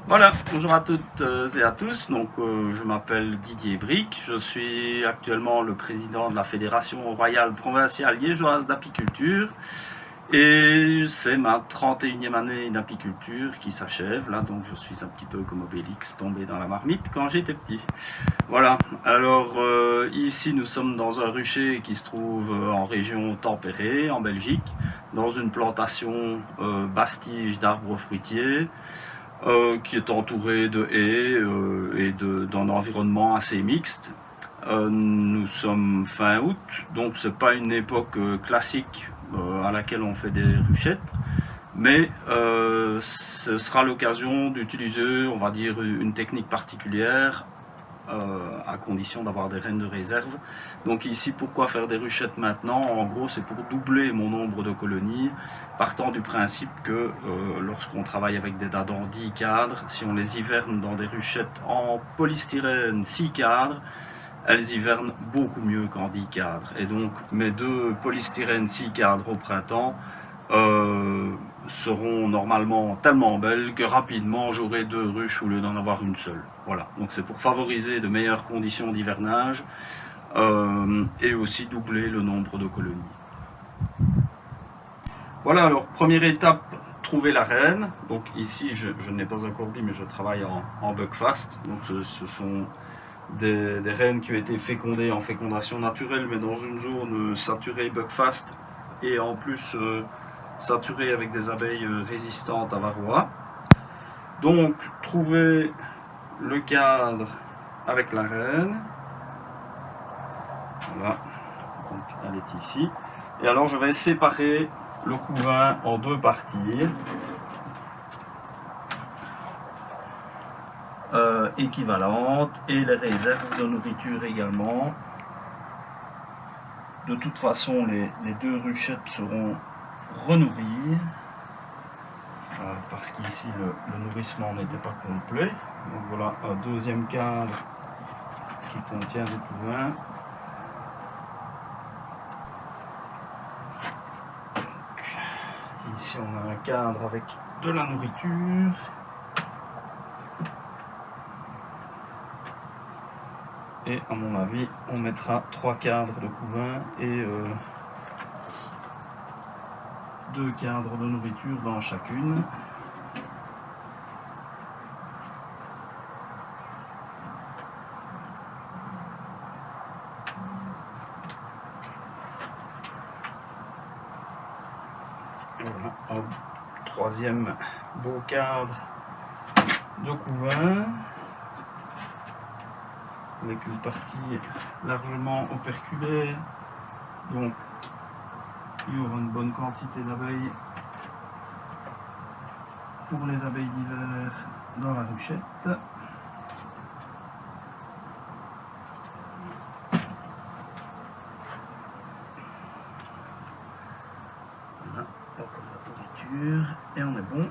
Voilà, bonjour à toutes et à tous. Donc, je m'appelle Didier Bric. Je suis actuellement le président de la Fédération royale provinciale liégeoise d'apiculture. Et c'est ma 31e année d'apiculture qui s'achève. Là, donc je suis un petit peu comme Obélix, tombé dans la marmite quand j'étais petit. Voilà, alors ici nous sommes dans un rucher qui se trouve en région tempérée, en Belgique, dans une plantation bastige d'arbres fruitiers. Qui est entouré de haies et d'un environnement assez mixte. Nous sommes fin août, donc c'est pas une époque classique à laquelle on fait des ruchettes, mais ce sera l'occasion d'utiliser, on va dire, une technique particulière à condition d'avoir des rennes de réserve. Donc ici, pourquoi faire des ruchettes maintenant? En gros, c'est pour doubler mon nombre de colonies, partant du principe que lorsqu'on travaille avec des dadans 10 cadres, si on les hiverne dans des ruchettes en polystyrène 6 cadres, elles hivernent beaucoup mieux qu'en 10 cadres. Et donc mes deux polystyrène 6 cadres au printemps seront normalement tellement belles que rapidement j'aurai 2 ruches au lieu d'en avoir une seule. Voilà, donc c'est pour favoriser de meilleures conditions d'hivernage et aussi doubler le nombre de colonies. Voilà, alors première étape, trouver la reine. Donc ici, je ne l'ai pas encore dit, mais je travaille en buckfast. Donc ce sont des reines qui ont été fécondées en fécondation naturelle, mais dans une zone saturée buckfast et en plus saturée avec des abeilles résistantes à varroa. Donc trouver le cadre avec la reine. Voilà, donc elle est ici. Et alors je vais séparer le couvain en 2 parties équivalentes et les réserves de nourriture également. De toute façon, les 2 ruchettes seront renourries parce qu'ici le nourrissement n'était pas complet. Donc voilà un deuxième cadre qui contient le couvain. Ici on a un cadre avec de la nourriture. Et à mon avis, on mettra 3 cadres de couvain et 2 cadres de nourriture dans chacune. Voilà, un troisième beau cadre de couvain avec une partie largement operculée, donc il y aura une bonne quantité d'abeilles pour les abeilles d'hiver dans la ruchette. Voilà, encore la nourriture et on est bon.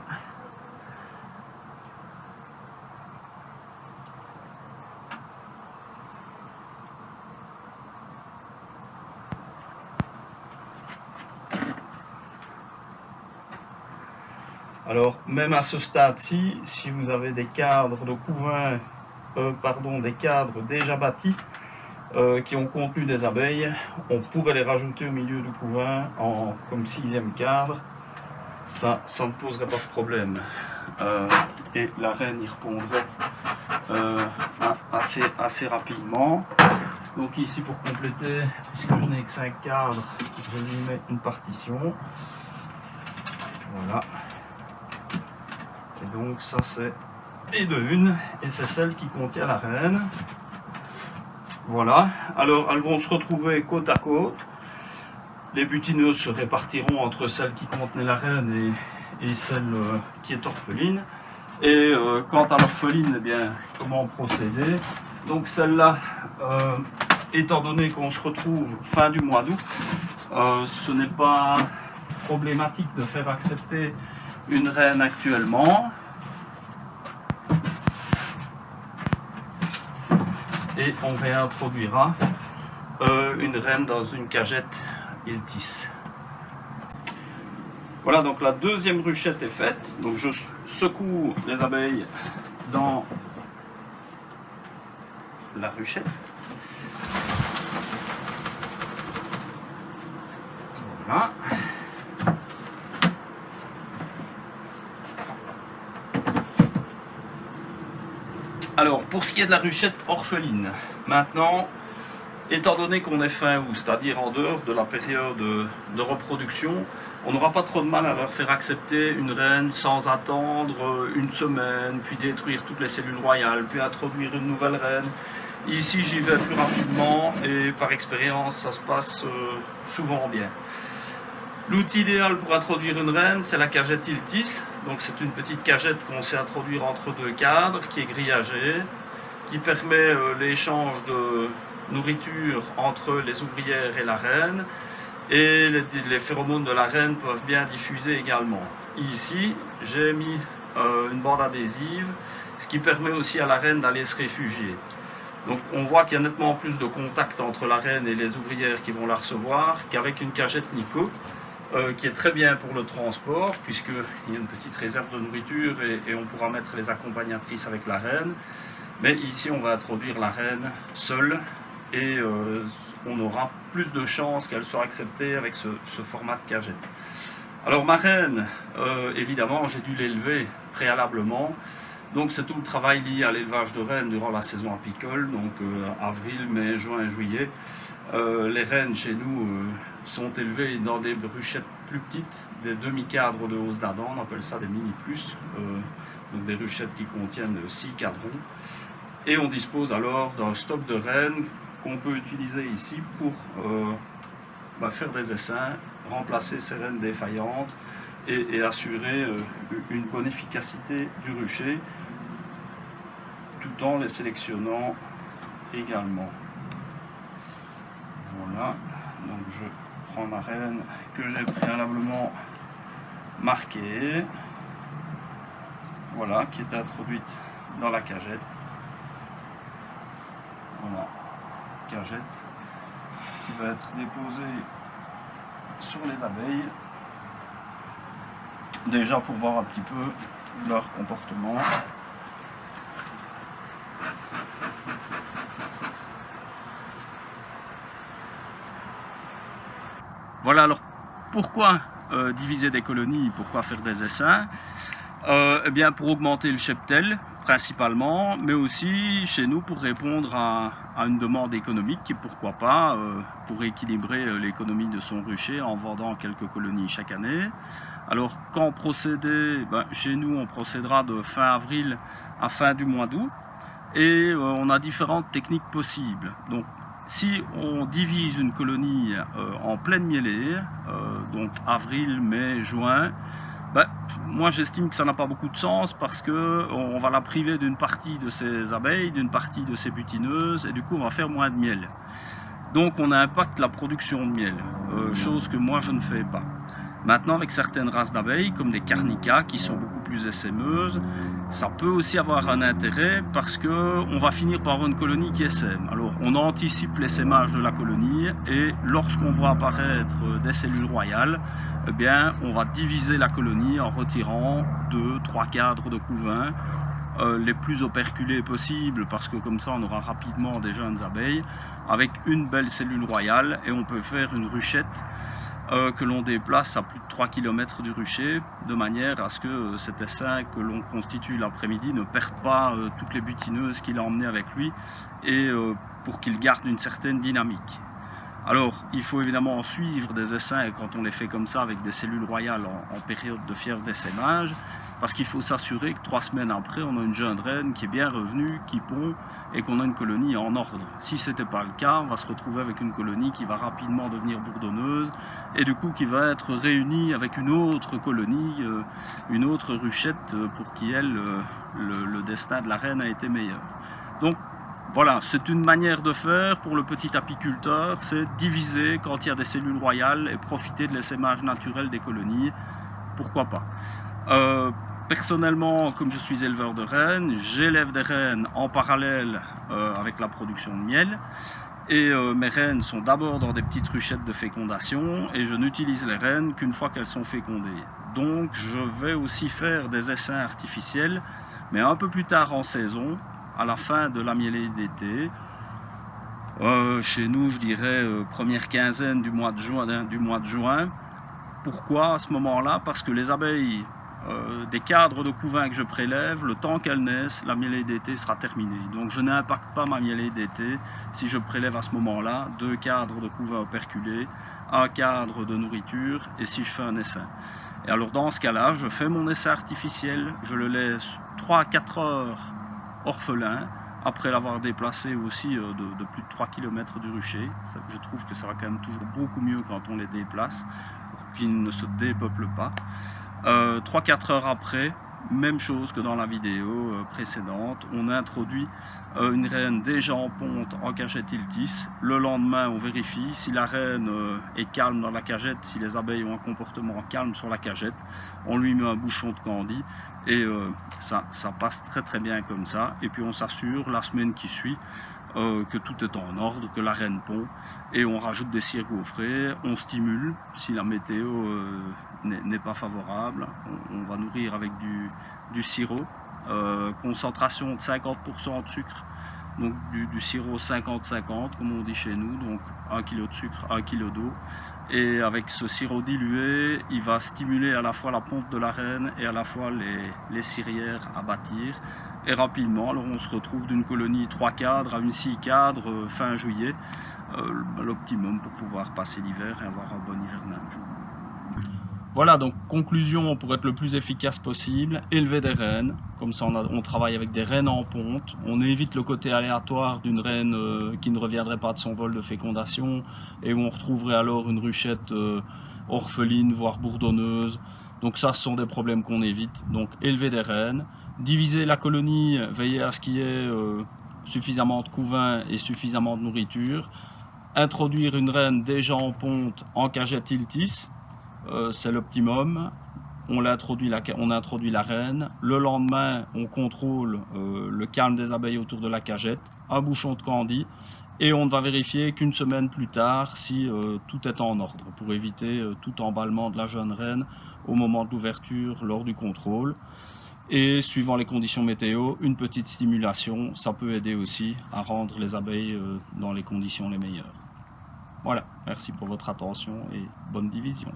Alors, même à ce stade-ci, si vous avez des cadres de couvain, des cadres déjà bâtis qui ont contenu des abeilles, on pourrait les rajouter au milieu du couvain comme 6e cadre. Ça ne poserait pas de problème. Et la reine y répondrait assez rapidement. Donc ici, pour compléter, puisque je n'ai que 5 cadres, je lui mets une partition. Voilà. Et donc ça c'est et de une, et c'est celle qui contient la reine. Voilà, alors elles vont se retrouver côte à côte. Les butineuses se répartiront entre celle qui contenait la reine et celle qui est orpheline. Et quant à l'orpheline, eh bien, comment procéder? Donc celle-là, étant donné qu'on se retrouve fin du mois d'août, ce n'est pas problématique de faire accepter une reine actuellement. Et on réintroduira une reine dans une cagette Iltis. Voilà, donc la deuxième ruchette est faite. Donc je secoue les abeilles dans la ruchette. Voilà. Alors, pour ce qui est de la ruchette orpheline, maintenant, étant donné qu'on est fin août, c'est-à-dire en dehors de la période de reproduction, on n'aura pas trop de mal à leur faire accepter une reine sans attendre une semaine, puis détruire toutes les cellules royales, puis introduire une nouvelle reine. Ici, j'y vais plus rapidement et par expérience, ça se passe souvent bien. L'outil idéal pour introduire une reine, c'est la cagette Iltis. Donc c'est une petite cagette qu'on sait introduire entre deux cadres, qui est grillagée, qui permet l'échange de nourriture entre les ouvrières et la reine. Et les phéromones de la reine peuvent bien diffuser également. Ici, j'ai mis une bande adhésive, ce qui permet aussi à la reine d'aller se réfugier. Donc on voit qu'il y a nettement plus de contact entre la reine et les ouvrières qui vont la recevoir qu'avec une cagette Nico. Qui est très bien pour le transport, puisqu'il y a une petite réserve de nourriture et on pourra mettre les accompagnatrices avec la reine. Mais ici, on va introduire la reine seule et on aura plus de chances qu'elle soit acceptée avec ce format de cagette. Alors ma reine, évidemment, j'ai dû l'élever préalablement. Donc c'est tout le travail lié à l'élevage de rennes durant la saison apicole, donc avril, mai, juin, juillet. Les rennes chez nous sont élevées dans des ruchettes plus petites, des demi-cadres de hausse d'Adam, on appelle ça des mini-plus, donc des ruchettes qui contiennent 6 cadrons. Et on dispose alors d'un stock de rennes qu'on peut utiliser ici pour faire des essaims, remplacer ces rennes défaillantes et assurer une bonne efficacité du rucher, tout en les sélectionnant également. Voilà, donc je prends ma reine que j'ai préalablement marquée, voilà, qui est introduite dans la cagette. Voilà, cagette qui va être déposée sur les abeilles, déjà pour voir un petit peu leur comportement. Voilà, alors pourquoi diviser des colonies, pourquoi faire des essaims? Eh bien pour augmenter le cheptel principalement, mais aussi chez nous pour répondre à une demande économique et pourquoi pas pour équilibrer l'économie de son rucher en vendant quelques colonies chaque année. Alors quand procéder, chez nous on procédera de fin avril à fin du mois d'août et on a différentes techniques possibles. Donc si on divise une colonie en pleine mielée, donc avril, mai, juin, moi j'estime que ça n'a pas beaucoup de sens parce qu'on va la priver d'une partie de ses abeilles, d'une partie de ses butineuses et du coup on va faire moins de miel. Donc on impacte la production de miel, chose que moi je ne fais pas. Maintenant avec certaines races d'abeilles comme des carnicas qui sont beaucoup plus essaimeuses, ça peut aussi avoir un intérêt parce qu'on va finir par avoir une colonie qui essaime. Alors on anticipe l'essaimage de la colonie et lorsqu'on voit apparaître des cellules royales, eh bien, on va diviser la colonie en retirant 2-3 cadres de couvain les plus operculés possibles parce que comme ça on aura rapidement des jeunes abeilles avec une belle cellule royale et on peut faire une ruchette que l'on déplace à plus de 3 km du rucher de manière à ce que cet essaim que l'on constitue l'après-midi ne perde pas toutes les butineuses qu'il a emmenées avec lui et pour qu'il garde une certaine dynamique. Alors il faut évidemment suivre des essaims quand on les fait comme ça avec des cellules royales en période de fièvre d'essaimage parce qu'il faut s'assurer que 3 semaines après on a une jeune reine qui est bien revenue, qui pond et qu'on a une colonie en ordre. Si ce n'était pas le cas, on va se retrouver avec une colonie qui va rapidement devenir bourdonneuse et du coup qui va être réunie avec une autre colonie, une autre ruchette pour qui elle, le destin de la reine a été meilleur. Donc voilà, c'est une manière de faire pour le petit apiculteur, c'est diviser quand il y a des cellules royales et profiter de l'essaimage naturel des colonies, pourquoi pas. Personnellement, comme je suis éleveur de rennes, j'élève des rennes en parallèle avec la production de miel. Et mes rennes sont d'abord dans des petites ruchettes de fécondation et je n'utilise les rennes qu'une fois qu'elles sont fécondées. Donc je vais aussi faire des essaims artificiels Mais un peu plus tard en saison, à la fin de la mielée d'été, chez nous je dirais première quinzaine du mois de juin. Pourquoi à ce moment-là? Parce que les abeilles des cadres de couvain que je prélève, le temps qu'elles naissent, la mielée d'été sera terminée. Donc je n'impacte pas ma mielée d'été si je prélève à ce moment-là 2 cadres de couvain operculés, 1 cadre de nourriture et si je fais un essaim. Et alors dans ce cas-là, je fais mon essai artificiel, je le laisse 3 à 4 heures orphelin, après l'avoir déplacé aussi de plus de 3 km du rucher. Je trouve que ça va quand même toujours beaucoup mieux quand on les déplace, pour qu'ils ne se dépeuplent pas. 3-4 heures après, même chose que dans la vidéo précédente, on introduit une reine déjà en ponte en cagette Iltis. Le lendemain, on vérifie si la reine est calme dans la cagette, si les abeilles ont un comportement calme sur la cagette. On lui met un bouchon de candy et ça passe très bien comme ça. Et puis on s'assure la semaine qui suit que tout est en ordre, que la reine pond, et on rajoute des cires gaufrées, on stimule si la météo n'est pas favorable, on va nourrir avec du sirop, concentration de 50% de sucre, donc du sirop 50-50 comme on dit chez nous, donc 1 kg de sucre, 1 kg d'eau, et avec ce sirop dilué, il va stimuler à la fois la ponte de la reine et à la fois les cirières à bâtir. Et rapidement, alors on se retrouve d'une colonie 3 cadres à une 6 cadres fin juillet, l'optimum pour pouvoir passer l'hiver et avoir un bon hivernage. Voilà, donc conclusion pour être le plus efficace possible, élever des reines, comme ça on travaille avec des reines en ponte, on évite le côté aléatoire d'une reine qui ne reviendrait pas de son vol de fécondation et où on retrouverait alors une ruchette orpheline, voire bourdonneuse. Donc ça, ce sont des problèmes qu'on évite. Donc élever des reines, diviser la colonie, veiller à ce qu'il y ait suffisamment de couvain et suffisamment de nourriture, introduire une reine déjà en ponte en cagette Iltis, c'est l'optimum. On introduit la reine. Le lendemain, on contrôle le calme des abeilles autour de la cagette, un bouchon de candy, et on ne va vérifier qu'une semaine plus tard si tout est en ordre, pour éviter tout emballement de la jeune reine au moment de l'ouverture lors du contrôle. Et suivant les conditions météo, une petite stimulation, ça peut aider aussi à rendre les abeilles dans les conditions les meilleures. Voilà, merci pour votre attention et bonne division.